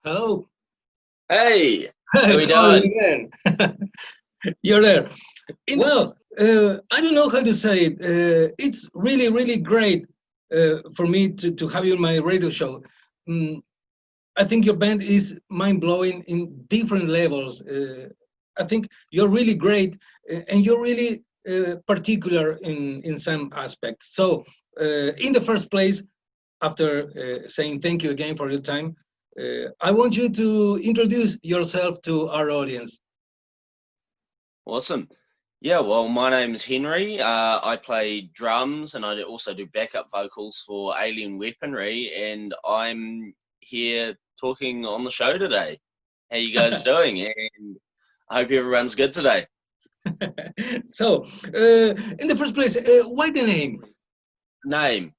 Hello. Hey, how we Calling doing? again. You're there. Well, I don't know how to say it. It's really, really great for me to have you in my radio show. Mm, I think your band is mind blowing in different levels. I think you're really great and you're really particular in some aspects. So, in the first place, after saying thank you again for your time, I want you to introduce yourself to our audience. Awesome. Yeah, well, my name's Henry. I play drums and I also do backup vocals for Alien Weaponry, and I'm here talking on the show today. How you guys doing? And I hope everyone's good today. So, in the first place, why the name? Name.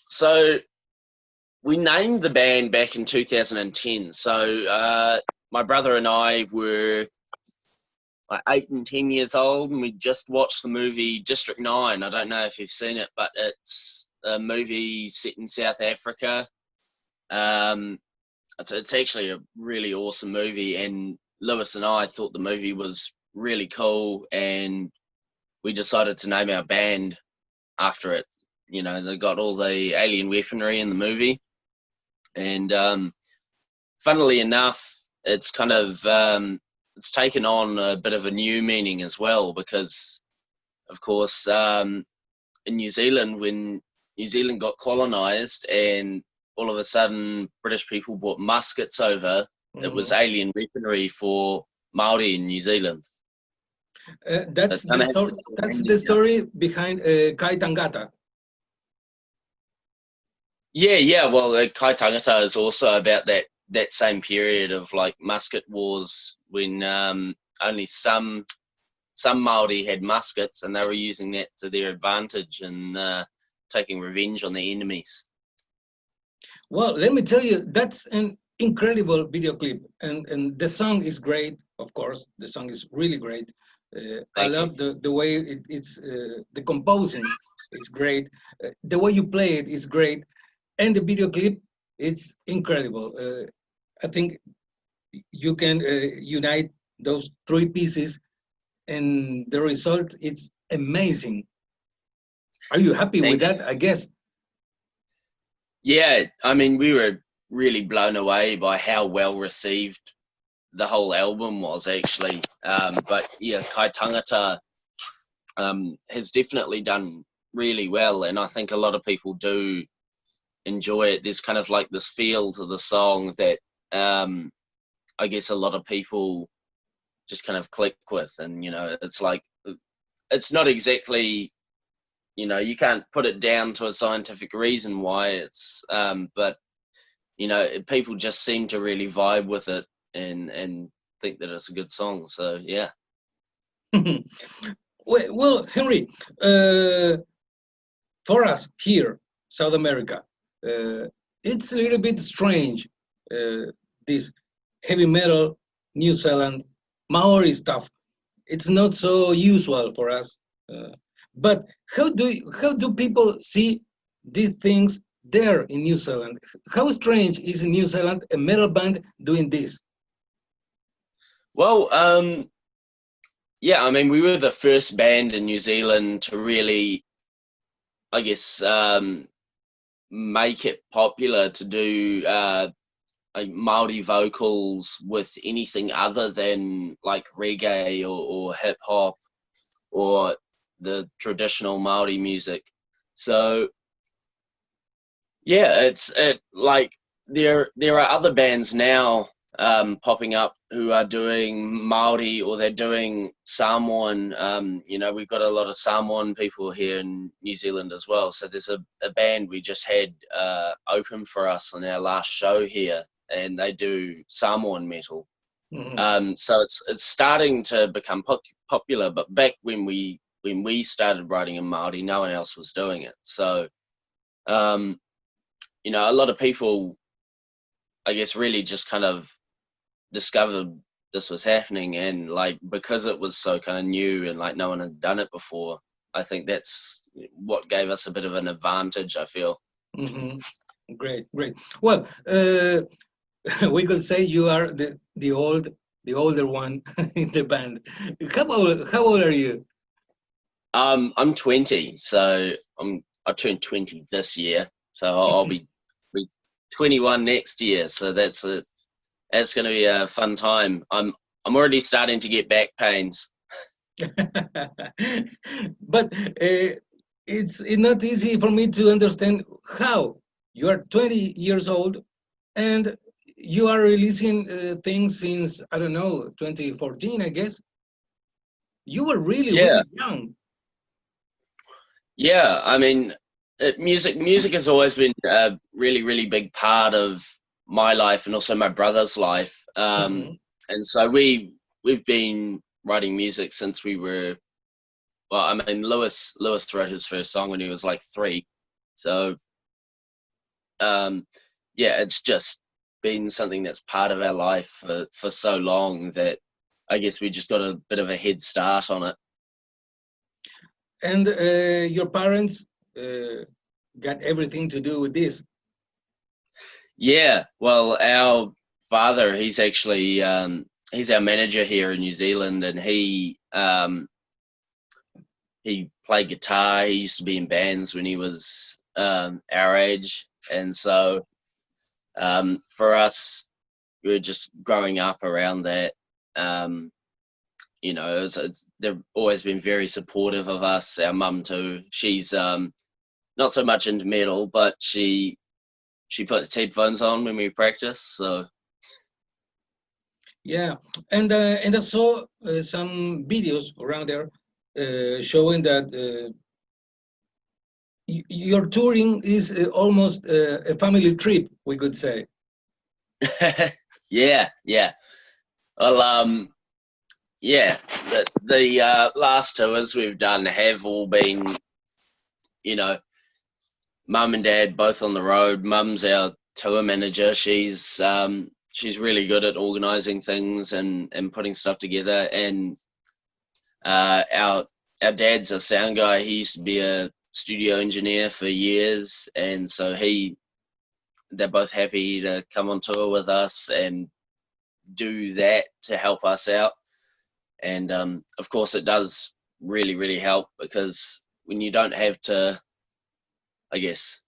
So we named the band back in 2010. So my brother and I were like 8 and 10 years old, and we just watched the movie District 9. I don't know if you've seen it, but it's a movie set in South Africa. Um, it's actually a really awesome movie, and Lewis and I thought the movie was really cool, and we decided to name our band after it. You know, they got all the alien weaponry in the movie, and funnily enough, it's kind of it's taken on a bit of a new meaning as well, because of course in New Zealand, when New Zealand got colonized and all of a sudden British people brought muskets over, it was Mhm. alien weaponry for Maori in New Zealand. So That's it the kind of has story. to go That's hand the in hand. story behind Kaitangata. Yeah. Well, Kaitangata is also about that same period of like musket wars, when only some Maori had muskets, and they were using that to their advantage and taking revenge on their enemies. Well, let me tell you, that's an incredible video clip, and the song is great. Of course, the song is really great. I Thank you. love the way it's the composing. It's great. The way you play it is great, and the video clip it's incredible. I think you can unite those three pieces, and the result it's amazing. Are you happy with Thank you. that? I guess. Yeah, I mean, we were really blown away by how well received the whole album was, actually. But yeah, Kai Tangata has definitely done really well, and I think a lot of people do enjoy it. There's kind of like this feel to the song that I guess a lot of people just kind of click with, and it's like, it's not exactly, you can't put it down to a scientific reason why it's, but people just seem to really vibe with it, and think that it's a good song. So yeah. Well, Henry, uh, for us here, South America, uh, it's a little bit strange, uh, this heavy metal, New Zealand, Maori stuff. It's not so usual for us. But how do people see these things there in New Zealand? How strange is in New Zealand a metal band doing this? Well, yeah, I mean, we were the first band in New Zealand to really, I guess, make it popular to do like Maori vocals with anything other than like reggae or hip hop or the traditional Maori music. So yeah, it like there are other bands now popping up who are doing Maori, or they're doing Samoan. We've got a lot of Samoan people here in New Zealand as well. So there's a band we just had open for us on our last show here, and they do Samoan metal. Mhm. So it's starting to become popular. But back when we started writing in Maori, no one else was doing it. So um, a lot of people, I guess, really just kind of discovered this was happening, and like, because it was so kind of new and like no one had done it before, I think that's what gave us a bit of an advantage, I feel. Mhm. Great, great. Well, we could say you are the older one in the band. How old are you? I'm 20, so I turned 20 this year, so I'll be 21 next year. So that's going to be a fun time. I'm already starting to get back pains. But it's not easy for me to understand how you are 20 years old and you are releasing things since, I don't know, 2014, I guess. You were really, Yeah, really young. yeah. I mean, music has always been a really, really big part of my life and also my brother's life. Mhm. And so we've been writing music since we were. Well, I mean, Lewis wrote his first song when he was like 3. So um, yeah, it's just been something that's part of our life for so long that I guess we just got a bit of a head start on it. And your parents uh, got everything to do with this. Yeah, well, our father, he's actually he's our manager here in New Zealand, and he played guitar. He used to be in bands when he was our age, and so for us, we were just growing up around that. Um, they've always been very supportive of us. Our mum too. She's not so much into metal, but she puts headphones on when we practice. So Yeah, and I saw some videos around there showing that your touring is almost a family trip, we could say. yeah, yeah. Well, yeah. The last tours we've done have all been, you know, mum and dad both on the road. Mum's our tour manager. She's really good at organising things and putting stuff together. And our dad's a sound guy. He used to be a studio engineer for years, and so they're both happy to come on tour with us and do that to help us out. And of course, it does really, really help because when you don't have to, I guess,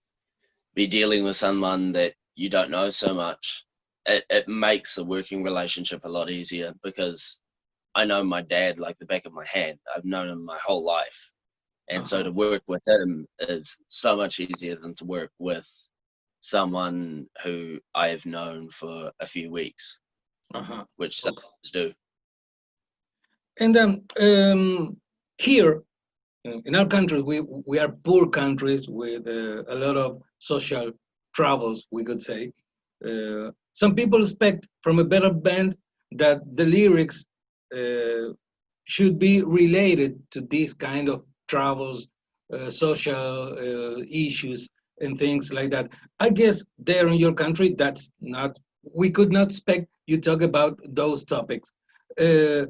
be dealing with someone that you don't know so much, it makes a working relationship a lot easier because I know my dad like the back of my hand. I've known him my whole life. And so Uh-huh. to work with him is so much easier than to work with someone who I have known for a few weeks, Uh-huh. which some Okay. do. And here in our country, we are poor countries with a lot of social troubles, we could say. Some people expect from a better band that the lyrics uh, should be related to these kind of troubles, social issues, and things like that. I guess there in your country, that's not. We could not expect you talk about those topics. Uh,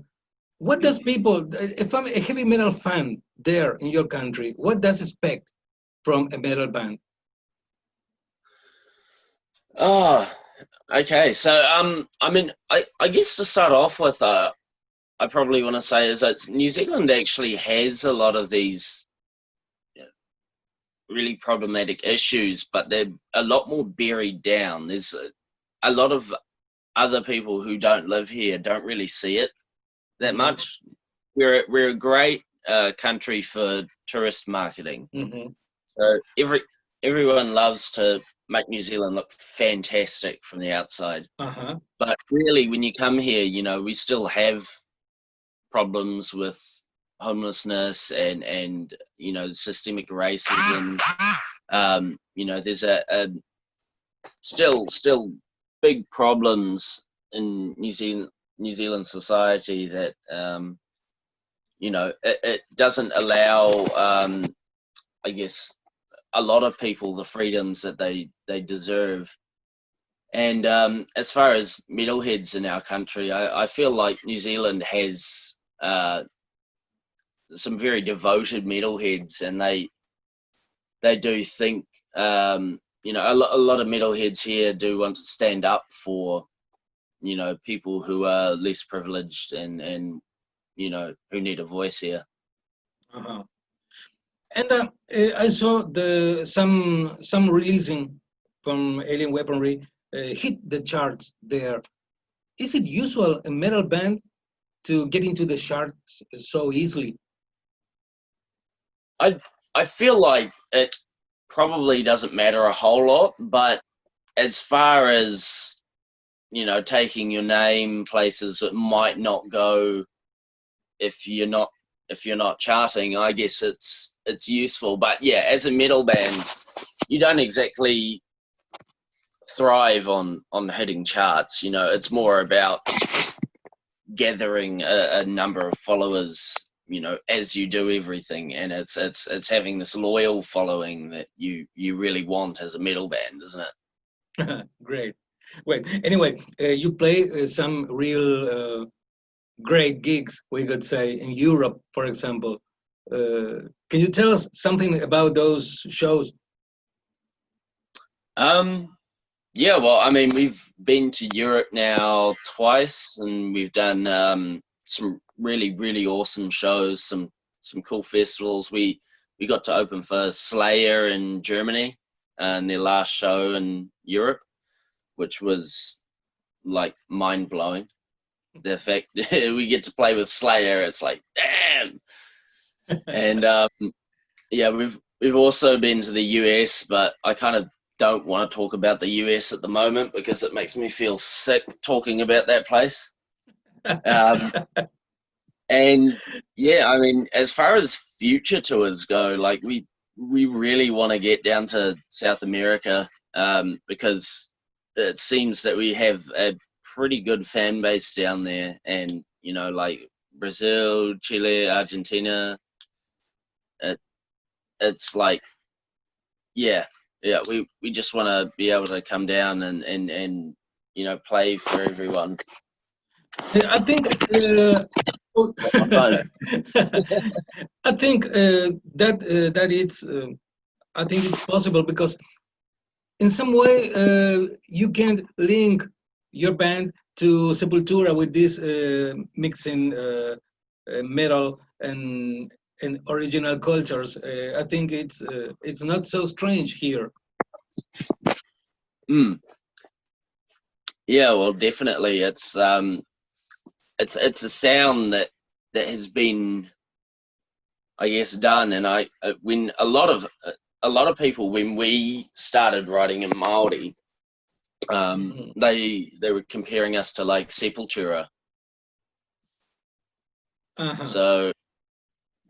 what does people, if I'm a heavy metal fan there in your country, what does expect from a metal band? Oh, okay. So I mean, I guess to start off with, I probably want to say is that New Zealand actually has a lot of these really problematic issues, but they're a lot more buried down. There's a lot of other people who don't live here don't really see it that Hmm. much. We're a great country for tourist marketing. Hmm. So everyone loves to make New Zealand look fantastic from the outside. Uh-huh. But really, when you come here, we still have problems with homelessness and systemic racism. There's a still big problems in New Zealand society that it doesn't allow I guess a lot of people the freedoms that they deserve. And as far as metalheads in our country, I feel like New Zealand has some very devoted metalheads, and they do think you know, a lot of metalheads here do want to stand up for, you know, people who are less privileged and you know, who need a voice here. Uh-huh. And I saw some releasing from Alien Weaponry hit the charts there. Is it usual a metal band to get into the charts so easily? I I feel like it probably doesn't matter a whole lot, but as far as, you know, taking your name places that might not go if you're not charting, I guess it's useful. But yeah, as a metal band, you don't exactly thrive on hitting charts. You know, it's more about gathering a number of followers, you know, as you do everything, and it's having this loyal following that you really want as a metal band, isn't it? Great. Well, anyway, you play some real great gigs, we could say, in Europe, for example. Can you tell us something about those shows? um yeah, well, I mean, we've been to Europe now twice, and we've done some really awesome shows, some cool festivals. We got to open for Slayer in Germany, and their last show in Europe, which was like mind blowing. The fact we get to play with Slayer, it's like damn. And yeah, we've also been to the US, but I kind of don't want to talk about the US at the moment because it makes me feel sick talking about that place. Um, and yeah, I mean, as far as future tours go, like we really want to get down to South America, because it seems that we have a pretty good fan base down there, and you know, like Brazil, Chile, Argentina. It, it's like, yeah, yeah, we just want to be able to come down and you know, play for everyone. I think My phone. I think that it's I think it's possible because in some way you can link your band to Sepultura with this mixing metal and original cultures. I think it's not so strange here. Mm. Yeah, well, definitely, it's a sound that has been, I guess, done, and I when a lot of people, when we started writing in Maori, Mhm. they were comparing us to like Sepultura. Uh-huh. So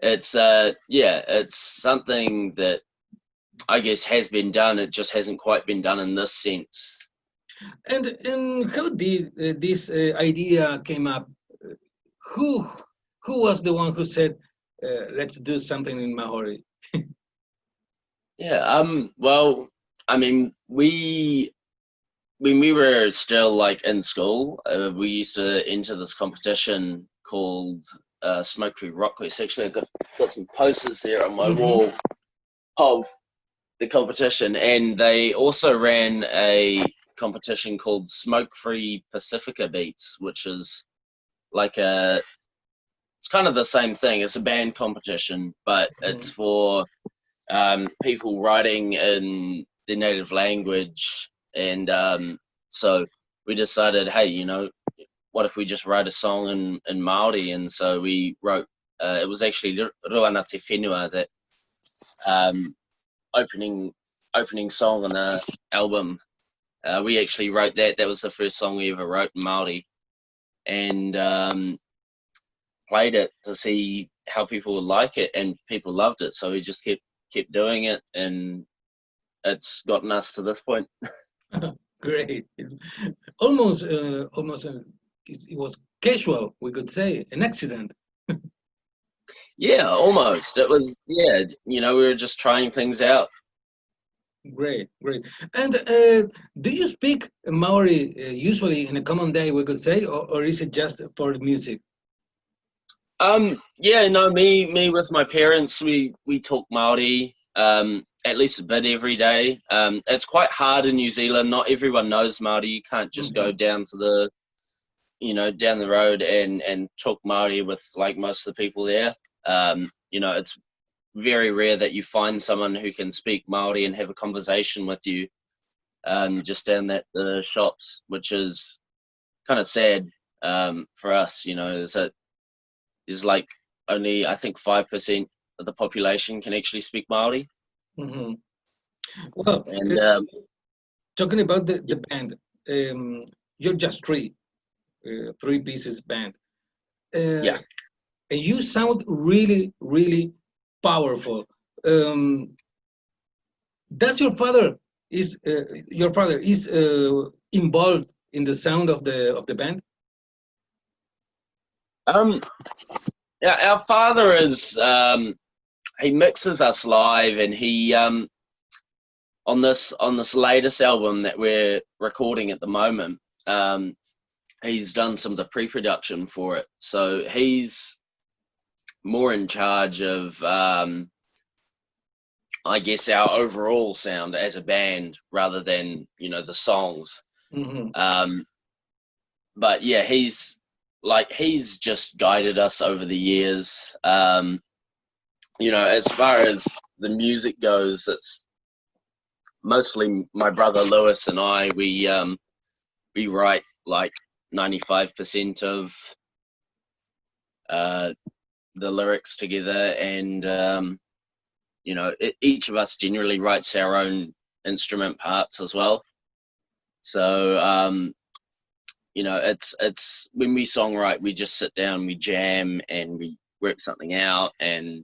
it's yeah, it's something that I guess has been done. It just hasn't quite been done in this sense. And how did this idea came up? Uh, Who who was the one who said, "Let's do something in Maori"? Yeah. Well, I mean, we when we were still like in school, we used to enter this competition called Smoke Free Rock Quest. Actually, I got some posters there on my Hmm. wall of the competition, and they also ran a competition called Smoke Free Pacifica Beats, which is like it's kind of the same thing. It's a band competition, but it's for people writing in their native language. And so we decided, hey, you know, what if we just write a song in Maori? And so we wrote, it was actually Ruana Te Whenua, that um, opening song on the album. We actually wrote that. That was the first song we ever wrote in Maori, and played it to see how people would like it, and people loved it. So we just kept doing it, and it's gotten us to this point. Great. Almost, it was casual, we could say, an accident. Yeah, almost. It was, yeah. You know, we were just trying things out. Great, great. And do you speak Maori usually in a common day, we could say, or is it just for the music? Yeah, no, me with my parents, we talk Maori. at least a bit every day. It's quite hard in New Zealand. Not everyone knows Maori. You can't just go down to the, down the road and talk Maori with like most of the people there. It's very rare that you find someone who can speak Maori and have a conversation with you, just down at the shops, which is kind of sad for us. Is like only I think 5% of the population can actually speak Maori. Mm-hmm. Well, And talking about the band, you're just three pieces band. Yeah. And you sound really, really powerful. Does your father is involved in the sound of the band? Yeah, our father is he mixes us live, and he on this latest album that we're recording at the moment, he's done some of the pre-production for it. So he's more in charge of I guess our overall sound as a band rather than the songs. Mm-hmm. But yeah, he's just guided us over the years. As far as the music goes, it's mostly my brother Lewis and I. We write like 95% of the lyrics together, and each of us generally writes our own instrument parts as well. So it's when we songwrite, we just sit down, we jam, and we work something out and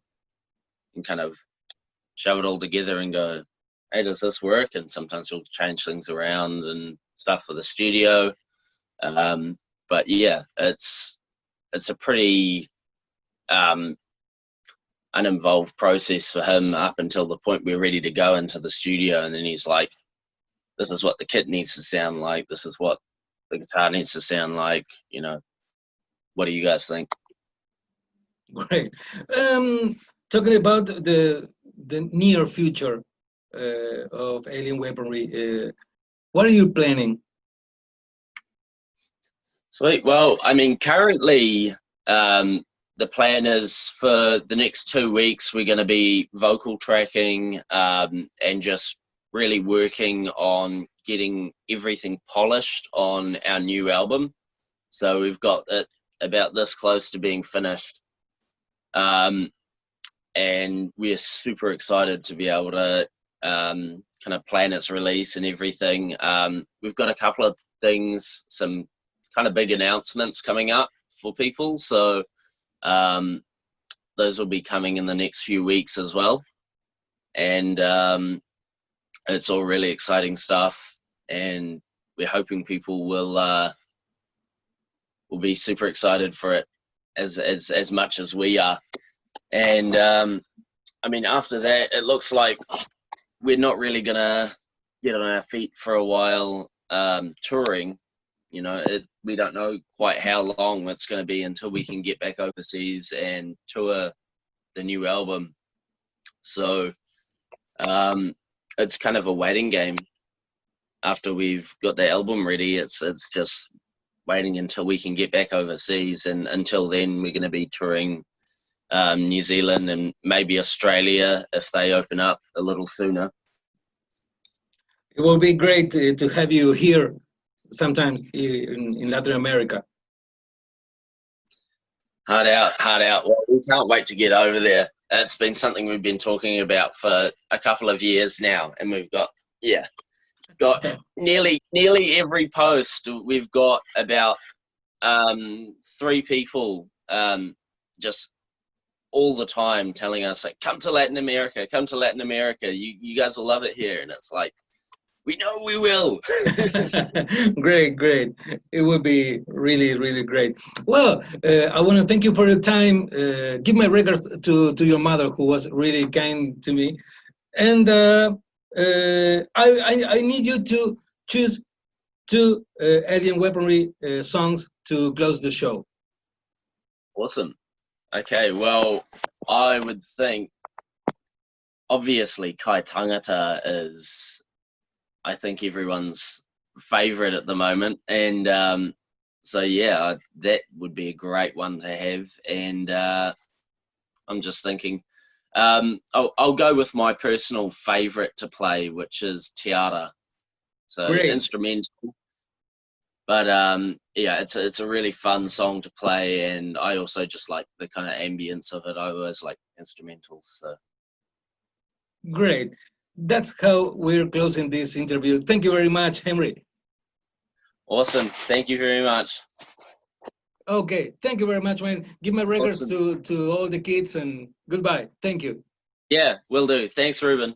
kind of shove it all together and go, hey, does this work? And sometimes we'll change things around and stuff for the studio. But yeah, it's a pretty uninvolved process for him up until the point we're ready to go into the studio, and then he's like, this is what the kit needs to sound like, this is what the guitar needs to sound like, what do you guys think? Great. Talking about the near future of Alien Weaponry, what are you planning? Sweet. Well, I mean, currently the plan is for the next 2 weeks we're going to be vocal tracking and just really working on getting everything polished on our new album. So we've got it about this close to being finished. And we're super excited to be able to kind of plan its release and everything. We've got a couple of things, some kind of big announcements coming up for people. So those will be coming in the next few weeks as well. And it's all really exciting stuff. And we're hoping people will be super excited for it as much as we are. And I mean, after that, it looks like we're not really gonna get on our feet for a while touring. We don't know quite how long it's going to be until we can get back overseas and tour the new album. So it's kind of a waiting game. After we've got the album ready, it's just waiting until we can get back overseas, and until then we're going to be touring New Zealand and maybe Australia if they open up a little sooner. It will be great to have you here sometime here in Latin America. Hard out. Well, we can't wait to get over there. It's been something we've been talking about for a couple of years now, and we've got nearly every post. We've got about 3 people just all the time telling us, like, come to Latin America, you guys will love it here. And it's like, we know we will. Great. It would be really, really great. Well, I want to thank you for your time. Give my regards to your mother, who was really kind to me. And I need you to choose 2 Alien Weaponry songs to close the show. Awesome. Okay, well, I would think obviously Kaitangata is, I think, everyone's favorite at the moment, and so yeah, that would be a great one to have. And I'm just thinking, I'll go with my personal favorite to play, which is Tiara. So Great. instrumental, but yeah, it's a really fun song to play, and I also just like the kind of ambience of it. I always like instrumentals. So Great. That's how we're closing this interview. Thank you very much, Henry. awesome. Thank you very much. Okay, thank you very much, man. Give my regards Awesome. to all the kids and goodbye. Thank you. Yeah, will do. Thanks, Ruben.